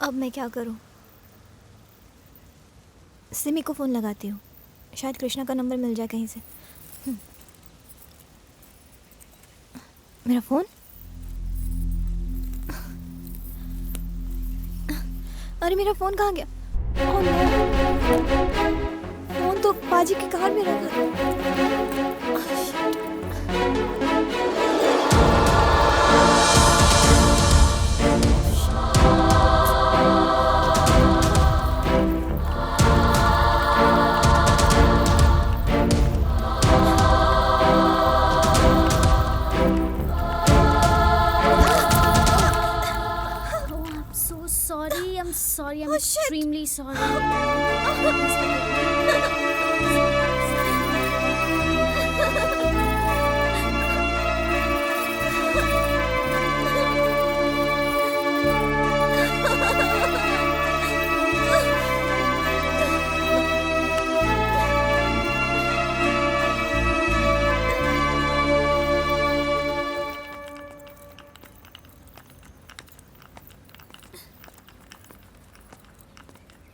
अब मैं क्या करूं? सिमी को फ़ोन लगाती हूँ, शायद कृष्णा का नंबर मिल जाए कहीं से। मेरा फ़ोन? अरे मेरा फ़ोन कहाँ गया? Oh no! फ़ोन तो पाजी की कार में रखा था। Sheet! Oh, I'm so sorry. I'm sorry. I'm Oh, shit. extremely sorry.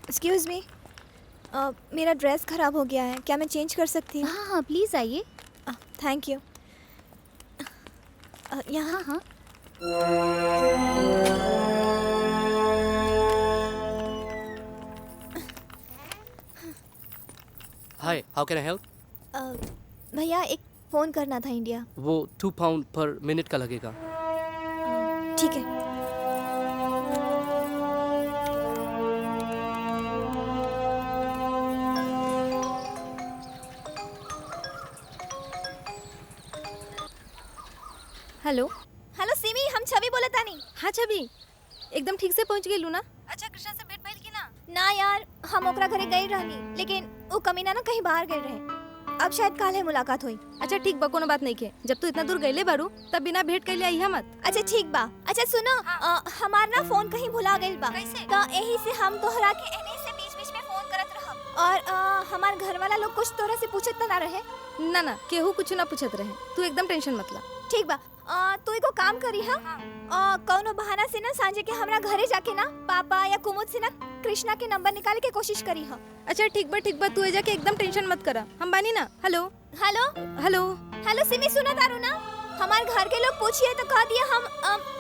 Excuse me, मेरा ड्रेस ख़राब हो गया है, क्या मैं चेंज कर सकती हूँ? हाँ हाँ प्लीज़ आइए. Thank you. यहाँ हाँ. हाय, हाउ कैन आई हेल्प? भैया एक फ़ोन करना था इंडिया। वो 2 पाउंड पर मिनट का लगेगा। ठीक है। हेलो. हेलो सिमी, हम छवि बोलत तानी। हाँ छवि, एकदम ठीक से पहुंच गई ना? अच्छा कृष्णा से भेंट भइल की ना? ना यार, हम ओकरा घरे गई रहनी, लेकिन वो कमीना ना कहीं बाहर गए रहे। अब शायद काल्हे मुलाकात हुई। अच्छा ठीक बा, कोनो बात नहीं के. जब तू इतना दूर गईले बारू तब बिना भेंट कइले आइहा मत. अच्छा ठीक बा। अच्छा सुनो, हमार ना फोन कहीं भुला गइल बा। कैसे? तो यही से हम तोहरा के एने से बीच-बीच में फोन करत रहब। और हमार घर वाला लोग कुछ तोरा से पूछत ना रहे। ना ना, केहू कुछ ना पूछत रहे. तू एकदम टेंशन मत ला. ठीक बा। तू एगो काम करी हा, कौनो बहाना से ना सांझे के हमरा घरे जाके ना पापा या कुमुद से ना कृष्णा के नंबर निकाले के कोशिश करी हा। अच्छा ठीक बा, तू एजा के एकदम टेंशन मत करा. हम बानी ना. Hello hello hello. हेलो सिमी, सुना तारू ना? हमार घर के लोग पूछिए तो कह दिया हम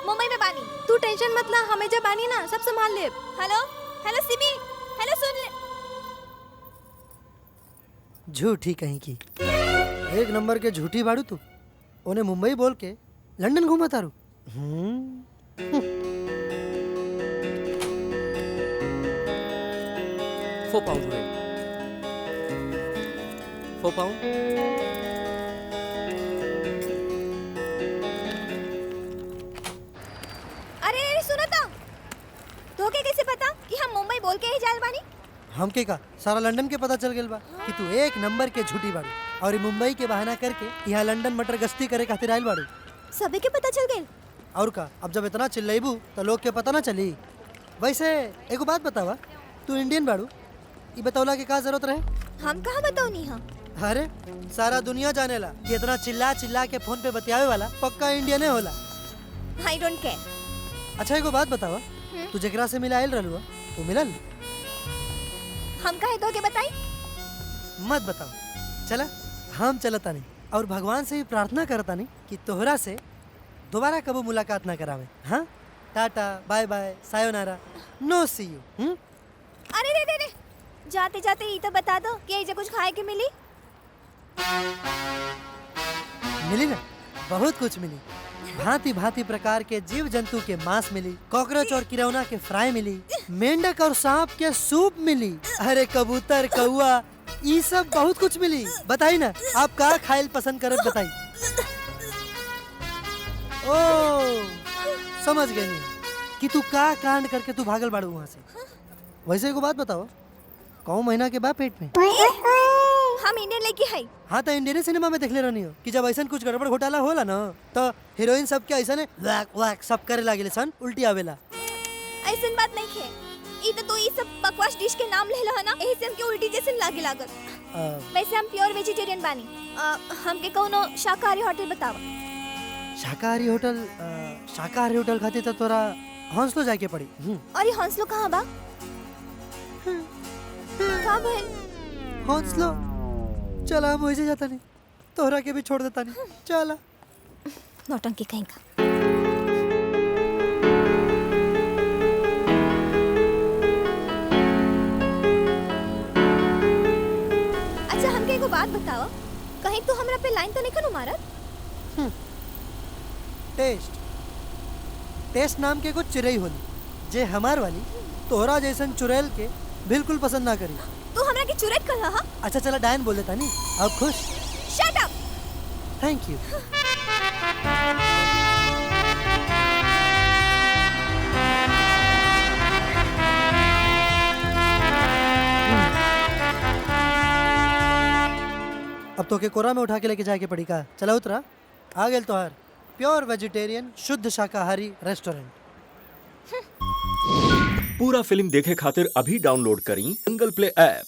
मुंबई में बानी। तू टेंशन मत ला, हम एजा बानी ना, सब संभाल ले. हेलो हेलो सिमी, हेलो सुन ले। झूठी कहीं की एक नंबर के झूठी बाड़ू तू. ओने मुंबई बोल के लंदन घूमा तारू. 4 पाउंड हुए। 4 पाउंड। अरे सुनो तो के कैसे पता कि हम मुंबई बोल के ही जाल बानी? हमके का सारा लंदन के पता चल गेल बा कि तू एक नंबर के झूठी बाड़ू और ई मुंबई के बहाना करके यहाँ लंदन मटर गश्ती करे खातिर आइल बाड़ू. सभी के पता चल गए। और का अब जब इतना चिल्लाइबू तो लोग के पता ना चली. वैसे एगो बात बतावा, तू इंडियन बाड़ू, ई बतौला के का जरूरत रहे? हम कहाँ बताओ नहीं हम। अरे सारा दुनिया जानेला कि इतना चिल्ला चिल्ला के फोन पे बतियावे वाला पक्का इंडियन होला. I don't care. अच्छा एगो बात बतावा, तू जेकरा से मिला आइल रहलू वो मिलल? हम काहे तो के बताई? मत बताओ. चला हम चलता नहीं और भगवान से भी प्रार्थना करता नहीं कि तोहरा से दोबारा कबो मुलाकात ना करावे. हाँ, टाटा बाय बाय सायोनारा, नो सी यू. अरे रे रे रे, जाते जाते ये तो बता दो कि ऐसे कुछ खाए के मिली। मिली ना, बहुत कुछ मिली. भांति भांति प्रकार के जीव जंतु के मांस मिली, कॉकरोच और किरौना के फ्राई मिली, मेंढक और सांप के सूप मिली, अरे कबूतर कौआ ये सब बहुत कुछ मिली. बताई ना आप का खाइल पसंद करत बताई. ओ समझ गई कि तू का कांड करके तू भागल बाड़ू वहाँ से. वैसे एगो बात बताओ, कौन महीना के बा पेट में? हम इंडियन लेके है। हाँ तो इंडियन सिनेमा में देखले रहनी हो कि जब ऐसा कुछ गड़बड़ घोटाला होला ना तो हीरोइन सब के ऐसा वैक वैक सब करे लागे सन, उल्टी आवेला. ऐसन बात नहीं है। ई तो ये सब बकवास डिश के नाम लेला है ना, एही से हमके उल्टी जैसे लागे लागत। वैसे हम प्योर वेजिटेरियन बानी। हमके कोनो शाकाहारी होटल बतावा। शाकाहारी होटल? शाकाहारी होटल खातिर तो तोरा हौसलो जाके पड़ी। और ये हौसलो कहाँ बा? कहाँ भइल? हौसलो चला हम वैसे जाता नहीं, तोहरा के भी छोड़ देता नहीं, चला। नौटंकी कहीं का। अच्छा हमके एगो बात बताओ, कहीं तू हमरा पे लाइन तो नहीं खनु मारत? टेस्ट नाम के कुछ चिरई होली, जे हमार वाली तोहरा जैसन चुड़ैल के बिल्कुल पसंद ना करी। तू हमरा के चुरैत कर रहा? अच्छा चला डायन बोल देता नहीं, अब खुश? Shut up. Thank you. अब तो के कोरा में उठा के लेके जाके पड़ी का। चला उतरा, आ गेल तोहार प्योर वेजिटेरियन शुद्ध शाकाहारी रेस्टोरेंट। पूरा फिल्म देखे खातिर अभी डाउनलोड करी दंगल प्ले ऐप।